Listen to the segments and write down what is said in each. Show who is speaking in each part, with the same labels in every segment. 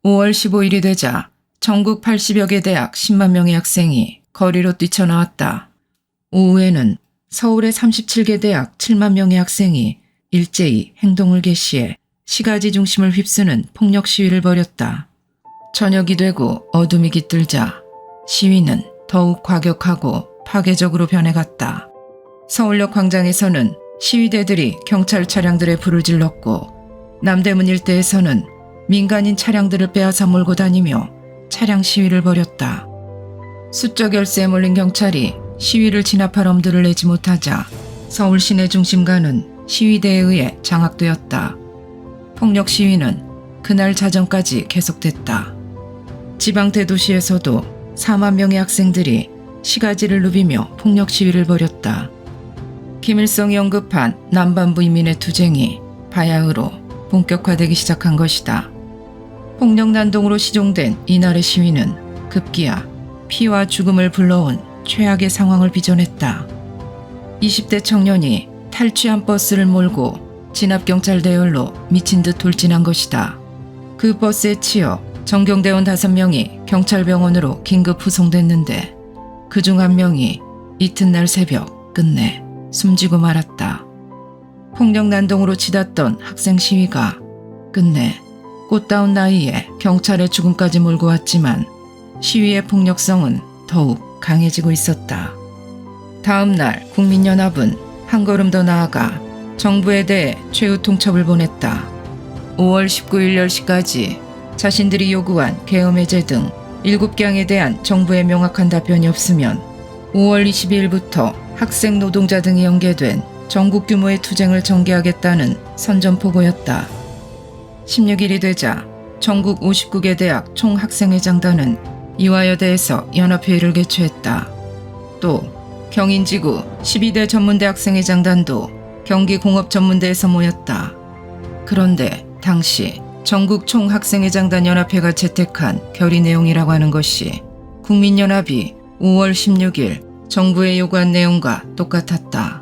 Speaker 1: 5월 15일이 되자 전국 80여 개 대학 10만 명의 학생이 거리로 뛰쳐나왔다. 오후에는 서울의 37개 대학 7만 명의 학생이 일제히 행동을 개시해 시가지 중심을 휩쓰는 폭력 시위를 벌였다. 저녁이 되고 어둠이 깃들자 시위는 더욱 과격하고 파괴적으로 변해갔다. 서울역 광장에서는 시위대들이 경찰 차량들에 불을 질렀고 남대문 일대에서는 민간인 차량들을 빼앗아 몰고 다니며 차량 시위를 벌였다. 수적 열세에 몰린 경찰이 시위를 진압할 엄두를 내지 못하자 서울 시내 중심가는 시위대에 의해 장악되었다. 폭력 시위는 그날 자정까지 계속됐다. 지방 대도시에서도 4만 명의 학생들이 시가지를 누비며 폭력 시위를 벌였다. 김일성이 언급한 남반부 인민의 투쟁이 바야흐로 본격화되기 시작한 것이다. 폭력 난동으로 시종된 이날의 시위는 급기야 피와 죽음을 불러온 최악의 상황을 빚어냈다. 20대 청년이 탈취한 버스를 몰고 진압경찰 대열로 미친 듯 돌진한 것이다. 그 버스에 치여 정경대원 5명이 경찰병원으로 긴급 후송됐는데 그중 한 명이 이튿날 새벽 끝내 숨지고 말았다. 폭력 난동으로 치닫던 학생 시위가 끝내 꽃다운 나이에 경찰의 죽음까지 몰고 왔지만 시위의 폭력성은 더욱 강해지고 있었다. 다음 날 국민연합은 한 걸음 더 나아가 정부에 대해 최후 통첩을 보냈다. 5월 19일 10시까지 자신들이 요구한 계엄 해제 등 7개항에 대한 정부의 명확한 답변이 없으면 5월 22일부터 학생 노동자 등이 연계된 전국 규모의 투쟁을 전개하겠다는 선전포고였다. 16일이 되자 전국 59개 대학 총학생회장단은 이화여대에서 연합회의를 개최했다. 또 경인지구 12대 전문대학생회장단도 경기공업전문대에서 모였다. 그런데 당시 전국 총학생회장단 연합회가 채택한 결의 내용이라고 하는 것이 국민연합이 5월 16일 정부에 요구한 내용과 똑같았다.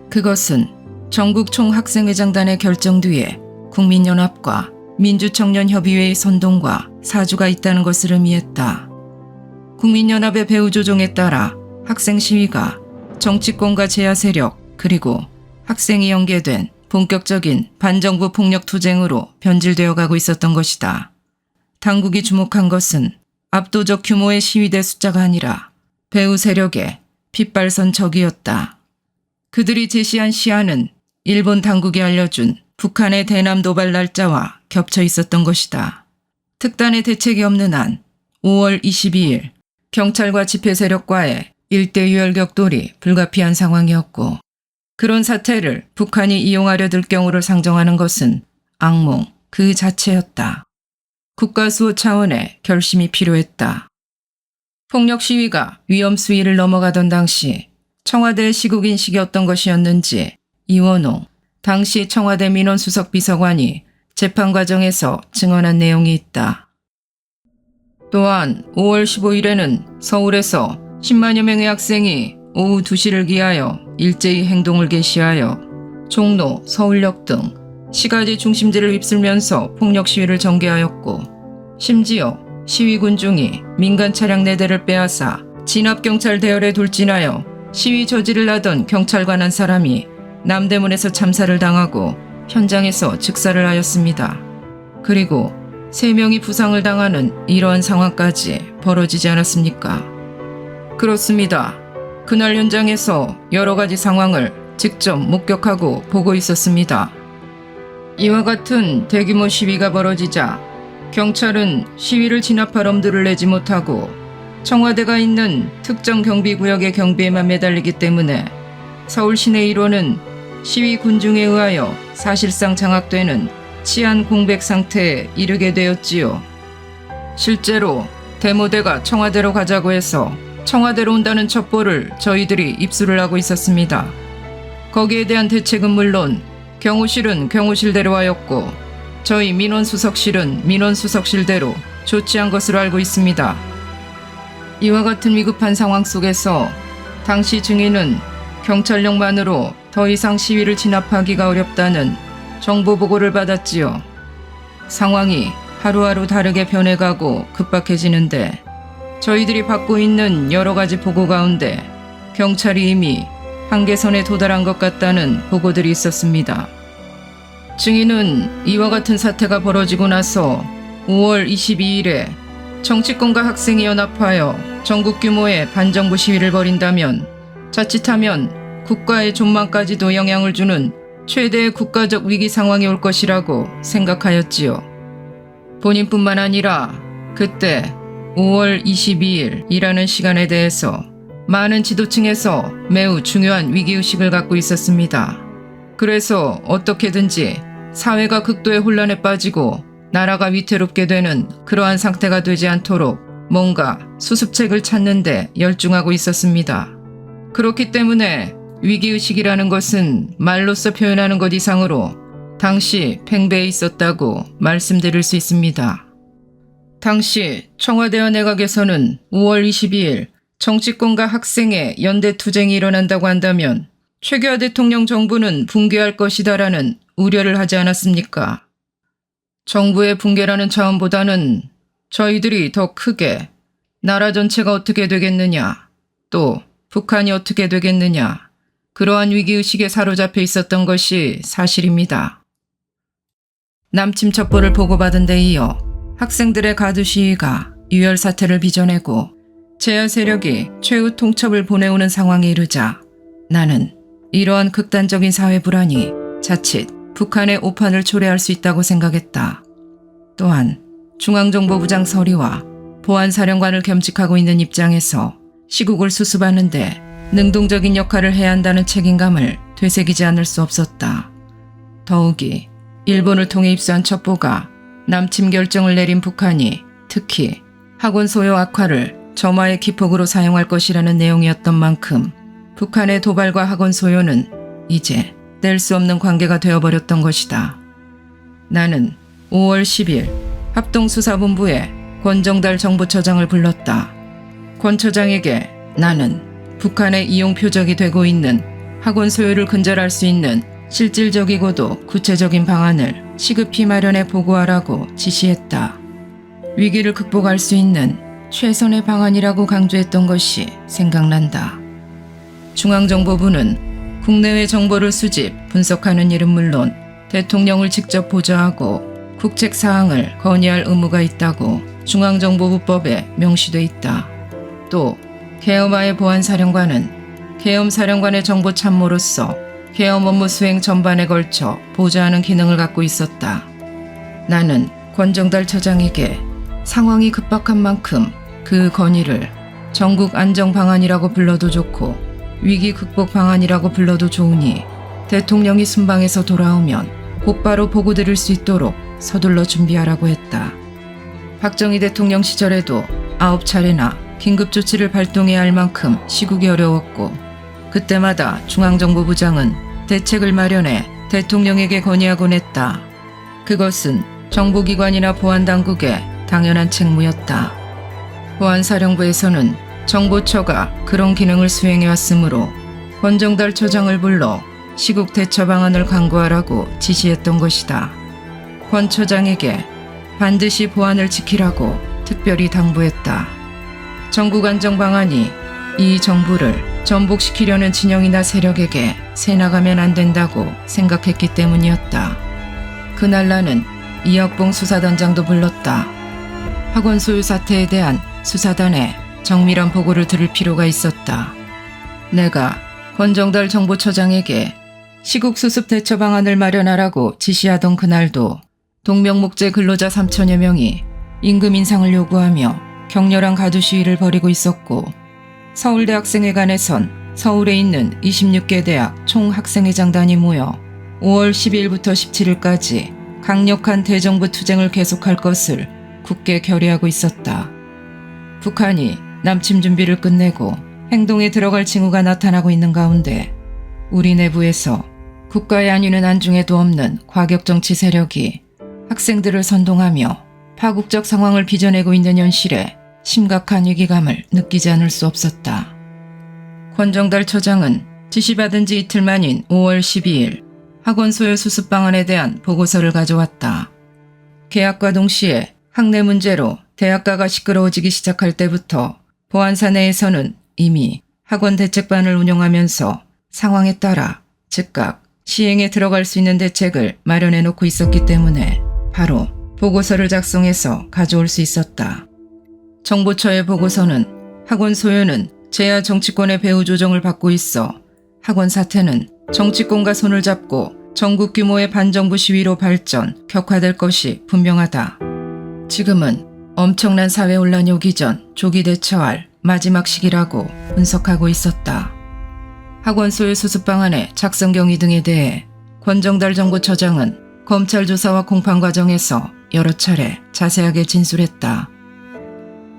Speaker 1: 그것은 전국 총학생회장단의 결정 뒤에 국민연합과 민주청년협의회의 선동과 사주가 있다는 것을 의미했다. 국민연합의 배후 조정에 따라 학생 시위가 정치권과 제야 세력 그리고 학생이 연계된 본격적인 반정부 폭력 투쟁으로 변질되어 가고 있었던 것이다. 당국이 주목한 것은 압도적 규모의 시위대 숫자가 아니라 배후 세력의 핏발선 적이었다. 그들이 제시한 시한은 일본 당국이 알려준 북한의 대남 도발 날짜와 겹쳐 있었던 것이다. 특단의 대책이 없는 한 5월 22일 경찰과 집회 세력과의 일대 유혈 격돌이 불가피한 상황이었고 그런 사태를 북한이 이용하려 들 경우를 상정하는 것은 악몽 그 자체였다. 국가수호 차원의 결심이 필요했다. 폭력 시위가 위험 수위를 넘어가던 당시 청와대의 시국인식이 어떤 것이었는지 이원홍 당시 청와대 민원수석 비서관이 재판 과정에서 증언한 내용이 있다. 또한 5월 15일에는 서울에서 10만여 명의 학생이 오후 2시를 기하여 일제히 행동을 개시하여 종로, 서울역 등 시가지 중심지를 휩쓸면서 폭력 시위를 전개하였고 심지어 시위군 중이 민간 차량 4대를 빼앗아 진압경찰 대열에 돌진하여 시위 저지를 하던 경찰관 한 사람이 남대문에서 참사를 당하고 현장에서 즉사를 하였습니다. 그리고 3명이 부상을 당하는 이러한 상황까지 벌어지지 않았습니까? 그렇습니다. 그날 현장에서 여러 가지 상황을 직접 목격하고 보고 있었습니다. 이와 같은 대규모 시위가 벌어지자 경찰은 시위를 진압할 엄두를 내지 못하고 청와대가 있는 특정 경비구역의 경비에만 매달리기 때문에 서울 시내 일원은 시위 군중에 의하여 사실상 장악되는 치안 공백 상태에 이르게 되었지요. 실제로 대모대가 청와대로 가자고 해서 청와대로 온다는 첩보를 저희들이 입수를 하고 있었습니다. 거기에 대한 대책은 물론 경호실은 경호실대로 하였고 저희 민원수석실은 민원수석실대로 조치한 것으로 알고 있습니다. 이와 같은 위급한 상황 속에서 당시 증인은 경찰력만으로 더 이상 시위를 진압하기가 어렵다는 정보 보고를 받았지요. 상황이 하루하루 다르게 변해가고 급박해지는데 저희들이 받고 있는 여러 가지 보고 가운데 경찰이 이미 한계선에 도달한 것 같다는 보고들이 있었습니다. 증인은 이와 같은 사태가 벌어지고 나서 5월 22일에 정치권과 학생이 연합하여 전국 규모의 반정부 시위를 벌인다면 자칫하면 국가의 존망까지도 영향을 주는 최대의 국가적 위기 상황이 올 것이라고 생각하였지요. 본인뿐만 아니라 그때 5월 22일이라는 시간에 대해서 많은 지도층에서 매우 중요한 위기의식을 갖고 있었습니다. 그래서 어떻게든지 사회가 극도의 혼란에 빠지고 나라가 위태롭게 되는 그러한 상태가 되지 않도록 뭔가 수습책을 찾는 데 열중하고 있었습니다. 그렇기 때문에 위기의식이라는 것은 말로써 표현하는 것 이상으로 당시 팽배해 있었다고 말씀드릴 수 있습니다. 당시 청와대와 내각에서는 5월 22일 정치권과 학생의 연대 투쟁이 일어난다고 한다면 최규하 대통령 정부는 붕괴할 것이다라는 우려를 하지 않았습니까? 정부의 붕괴라는 차원보다는 저희들이 더 크게 나라 전체가 어떻게 되겠느냐, 또 북한이 어떻게 되겠느냐, 그러한 위기의식에 사로잡혀 있었던 것이 사실입니다. 남침 첩보를 보고받은 데 이어 학생들의 가두 시위가 유혈 사태를 빚어내고 제야 세력이 최후 통첩을 보내오는 상황에 이르자 나는 이러한 극단적인 사회 불안이 자칫 북한의 오판을 초래할 수 있다고 생각했다. 또한 중앙정보부장 서리와 보안사령관을 겸직하고 있는 입장에서 시국을 수습하는데 능동적인 역할을 해야 한다는 책임감을 되새기지 않을 수 없었다. 더욱이 일본을 통해 입수한 첩보가 남침 결정을 내린 북한이 특히 학원 소요 악화를 점화의 기폭으로 사용할 것이라는 내용이었던 만큼 북한의 도발과 학원 소요는 이제 뗄 수 없는 관계가 되어버렸던 것이다. 나는 5월 10일 합동수사본부에 권정달 정보처장을 불렀다. 권 처장에게 나는 북한의 이용 표적이 되고 있는 학원 소요를 근절할 수 있는 실질적이고도 구체적인 방안을 시급히 마련해 보고하라고 지시했다. 위기를 극복할 수 있는 최선의 방안이라고 강조했던 것이 생각난다. 중앙정보부는 국내외 정보를 수집, 분석하는 일은 물론 대통령을 직접 보좌하고 국책사항을 건의할 의무가 있다고 중앙정보부법에 명시돼 있다. 또 계엄하의 보안사령관은 계엄사령관의 정보참모로서 계엄 업무 수행 전반에 걸쳐 보좌하는 기능을 갖고 있었다. 나는 권정달 처장에게 상황이 급박한 만큼 그 건의를 전국 안정 방안이라고 불러도 좋고 위기 극복 방안이라고 불러도 좋으니 대통령이 순방에서 돌아오면 곧바로 보고 드릴 수 있도록 서둘러 준비하라고 했다. 박정희 대통령 시절에도 9차례나 긴급조치를 발동해야 할 만큼 시국이 어려웠고 그때마다 중앙정보부장은 대책을 마련해 대통령에게 건의하곤 했다. 그것은 정보기관이나 보안당국의 당연한 책무였다. 보안사령부에서는 정보처가 그런 기능을 수행해왔으므로 권정달 처장을 불러 시국 대처 방안을 강구하라고 지시했던 것이다. 권 처장에게 반드시 보안을 지키라고 특별히 당부했다. 전국 안정 방안이 이 정부를 전복시키려는 진영이나 세력에게 새나가면 안 된다고 생각했기 때문이었다. 그날 나는 이혁봉 수사단장도 불렀다. 학원 소유 사태에 대한 수사단의 정밀한 보고를 들을 필요가 있었다. 내가 권정달 정보처장에게 시국 수습 대처 방안을 마련하라고 지시하던 그날도 동명목재 근로자 3천여 명이 임금 인상을 요구하며 격렬한 가두 시위를 벌이고 있었고 서울대학생회관에선 서울에 있는 26개 대학 총학생회장단이 모여 5월 12일부터 17일까지 강력한 대정부 투쟁을 계속할 것을 굳게 결의하고 있었다. 북한이 남침 준비를 끝내고 행동에 들어갈 징후가 나타나고 있는 가운데 우리 내부에서 국가의 안위는 안중에도 없는 과격정치 세력이 학생들을 선동하며 파국적 상황을 빚어내고 있는 현실에 심각한 위기감을 느끼지 않을 수 없었다. 권정달 처장은 지시받은 지 이틀 만인 5월 12일 학원 소요 수습 방안에 대한 보고서를 가져왔다. 계약과 동시에 학내 문제로 대학가가 시끄러워지기 시작할 때부터 보안사 내에서는 이미 학원 대책반을 운영하면서 상황에 따라 즉각 시행에 들어갈 수 있는 대책을 마련해 놓고 있었기 때문에 바로 보고서를 작성해서 가져올 수 있었다. 정보처의 보고서는 학원 소유는 제야 정치권의 배후 조정을 받고 있어 학원 사태는 정치권과 손을 잡고 전국 규모의 반정부 시위로 발전, 격화될 것이 분명하다. 지금은 엄청난 사회 혼란이 오기 전 조기 대처할 마지막 시기라고 분석하고 있었다. 학원 소유 수습 방안의 작성 경위 등에 대해 권정달 정보처장은 검찰 조사와 공판 과정에서 여러 차례 자세하게 진술했다.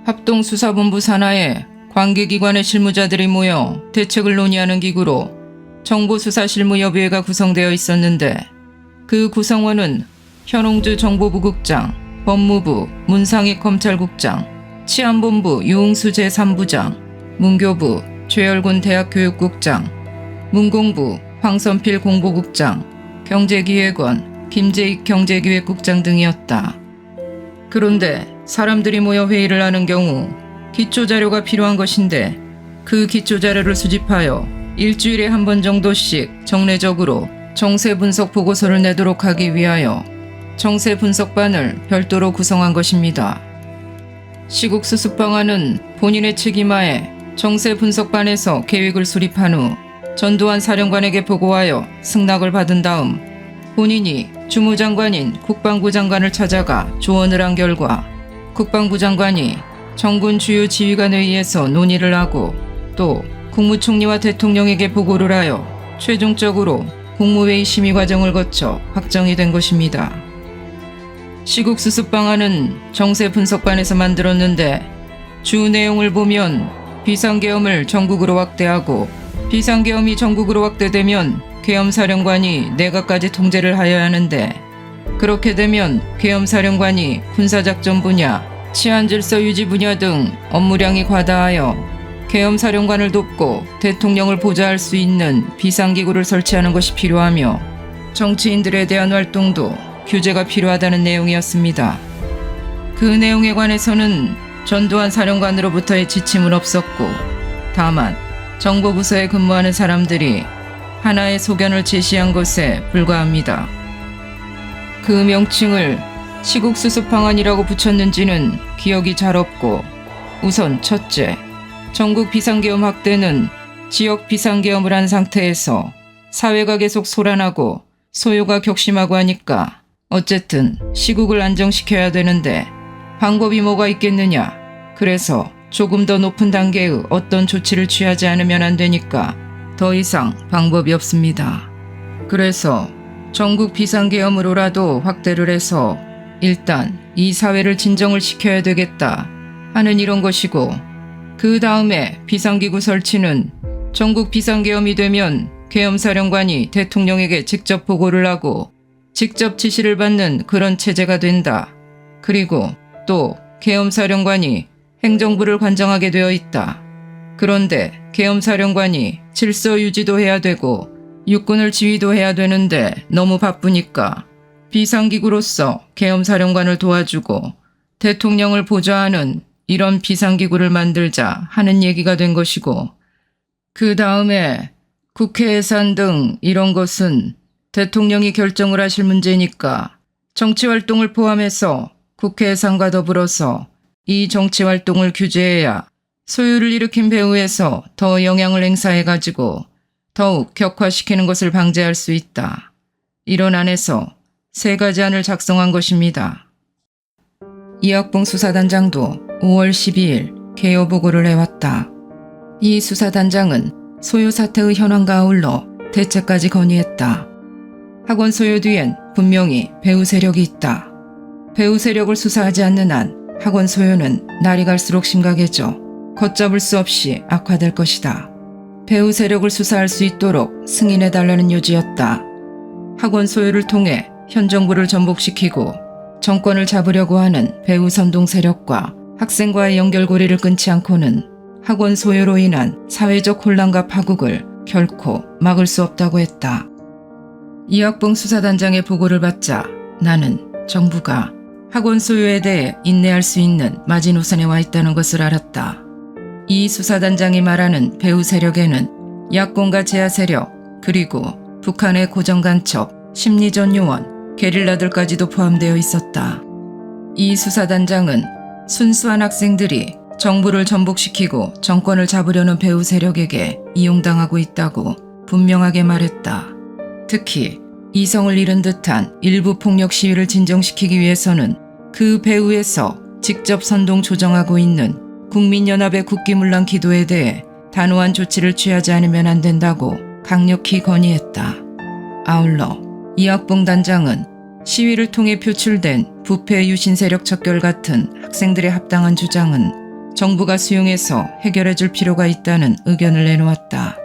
Speaker 1: 합동수사본부 산하에 관계기관의 실무자들이 모여 대책을 논의하는 기구로 정보수사실무협의회가 구성되어 있었는데 그 구성원은 현홍주 정보부 국장, 법무부 문상익 검찰국장, 치안본부 유흥수 제3부장, 문교부 최열군 대학교육국장, 문공부 황선필 공보국장, 경제기획원 김재익 경제기획국장 등이었다. 그런데 사람들이 모여 회의를 하는 경우 기초자료가 필요한 것인데 그 기초자료를 수집하여 일주일에 한 번 정도씩 정례적으로 정세 분석 보고서를 내도록 하기 위하여 정세 분석반을 별도로 구성한 것입니다. 시국 수습 방안은 본인의 책임하에 정세 분석반에서 계획을 수립한 후 전두환 사령관에게 보고하여 승낙을 받은 다음 본인이 주무장관인 국방부 장관을 찾아가 조언을 한 결과 국방부 장관이 정군 주요 지휘관 회의에서 논의를 하고 또 국무총리와 대통령에게 보고를 하여 최종적으로 국무회의 심의 과정을 거쳐 확정이 된 것입니다. 시국 수습 방안은 정세 분석반에서 만들었는데 주 내용을 보면 비상계엄을 전국으로 확대하고 비상계엄이 전국으로 확대되면 계엄사령관이 내각까지 통제를 하여야 하는데 그렇게 되면 계엄사령관이 군사작전 분야, 치안질서 유지 분야 등 업무량이 과다하여 계엄사령관을 돕고 대통령을 보좌할 수 있는 비상기구를 설치하는 것이 필요하며 정치인들에 대한 활동도 규제가 필요하다는 내용이었습니다. 그 내용에 관해서는 전두환 사령관으로부터의 지침은 없었고 다만 정보부서에 근무하는 사람들이 하나의 소견을 제시한 것에 불과합니다. 그 명칭을 시국수습 방안이라고 붙였는지는 기억이 잘 없고 우선 첫째, 전국 비상계엄 확대는 지역 비상계엄을 한 상태에서 사회가 계속 소란하고 소요가 격심하고 하니까 어쨌든 시국을 안정시켜야 되는데 방법이 뭐가 있겠느냐. 그래서 조금 더 높은 단계의 어떤 조치를 취하지 않으면 안 되니까 더 이상 방법이 없습니다. 그래서 전국 비상계엄으로라도 확대를 해서 일단 이 사회를 진정을 시켜야 되겠다 하는 이런 것이고 그 다음에 비상기구 설치는 전국 비상계엄이 되면 계엄사령관이 대통령에게 직접 보고를 하고 직접 지시를 받는 그런 체제가 된다. 그리고 또 계엄사령관이 행정부를 관장하게 되어 있다. 그런데 계엄사령관이 질서 유지도 해야 되고 육군을 지휘도 해야 되는데 너무 바쁘니까 비상기구로서 계엄사령관을 도와주고 대통령을 보좌하는 이런 비상기구를 만들자 하는 얘기가 된 것이고 그 다음에 국회 예산 등 이런 것은 대통령이 결정을 하실 문제니까 정치활동을 포함해서 국회 예산과 더불어서 이 정치활동을 규제해야 소유를 일으킨 배후에서 더 영향을 행사해가지고 더욱 격화시키는 것을 방지할 수 있다. 이런 안에서 세 가지 안을 작성한 것입니다. 이학봉 수사단장도 5월 12일 개요 보고를 해왔다. 이 수사단장은 소유 사태의 현황과 아울러 대책까지 건의했다. 학원 소유 뒤엔 분명히 배후 세력이 있다. 배후 세력을 수사하지 않는 한 학원 소유는 날이 갈수록 심각해져 걷잡을 수 없이 악화될 것이다. 배후 세력을 수사할 수 있도록 승인해달라는 요지였다. 학원 소유를 통해 현 정부를 전복시키고 정권을 잡으려고 하는 배후 선동 세력과 학생과의 연결고리를 끊지 않고는 학원 소유로 인한 사회적 혼란과 파국을 결코 막을 수 없다고 했다. 이학봉 수사단장의 보고를 받자 나는 정부가 학원 소유에 대해 인내할 수 있는 마지노선에 와 있다는 것을 알았다. 이 수사단장이 말하는 배후 세력에는 야권과 제야 세력, 그리고 북한의 고정간첩, 심리전 요원, 게릴라들까지도 포함되어 있었다. 이 수사단장은 순수한 학생들이 정부를 전복시키고 정권을 잡으려는 배후 세력에게 이용당하고 있다고 분명하게 말했다. 특히 이성을 잃은 듯한 일부 폭력 시위를 진정시키기 위해서는 그 배후에서 직접 선동 조정하고 있는 국민연합의 국기문란 기도에 대해 단호한 조치를 취하지 않으면 안 된다고 강력히 건의했다. 아울러 이학봉 단장은 시위를 통해 표출된 부패 유신 세력 척결 같은 학생들의 합당한 주장은 정부가 수용해서 해결해 줄 필요가 있다는 의견을 내놓았다.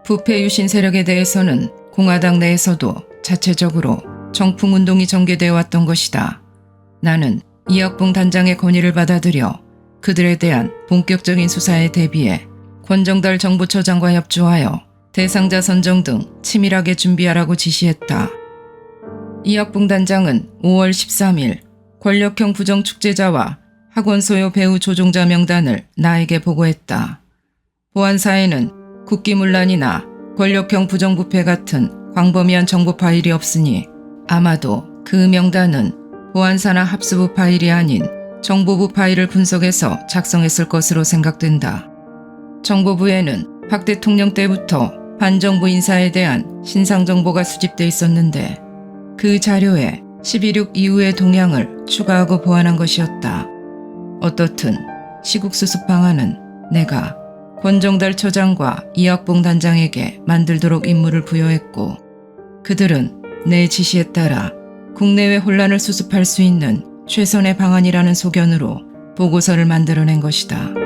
Speaker 1: 부패 유신 세력에 대해서는 공화당 내에서도 자체적으로 정풍운동이 전개되어 왔던 것이다. 나는 이학봉 단장의 건의를 받아들여 그들에 대한 본격적인 수사에 대비해 권정달 정부처장과 협조하여 대상자 선정 등 치밀하게 준비하라고 지시했다. 이학봉 단장은 5월 13일 권력형 부정축제자와 학원 소요 배후 조종자 명단을 나에게 보고했다. 보안사에는 국기문란이나 권력형 부정부패 같은 광범위한 정보 파일이 없으니 아마도 그 명단은 보안사나 합수부 파일이 아닌 정보부 파일을 분석해서 작성했을 것으로 생각된다. 정보부에는 박 대통령 때부터 반정부 인사에 대한 신상 정보가 수집돼 있었는데 그 자료에 12.6 이후의 동향을 추가하고 보완한 것이었다. 어떻든 시국 수습 방안은 내가 권정달 처장과 이학봉 단장에게 만들도록 임무를 부여했고 그들은 내 지시에 따라 국내외 혼란을 수습할 수 있는 최선의 방안이라는 소견으로 보고서를 만들어낸 것이다.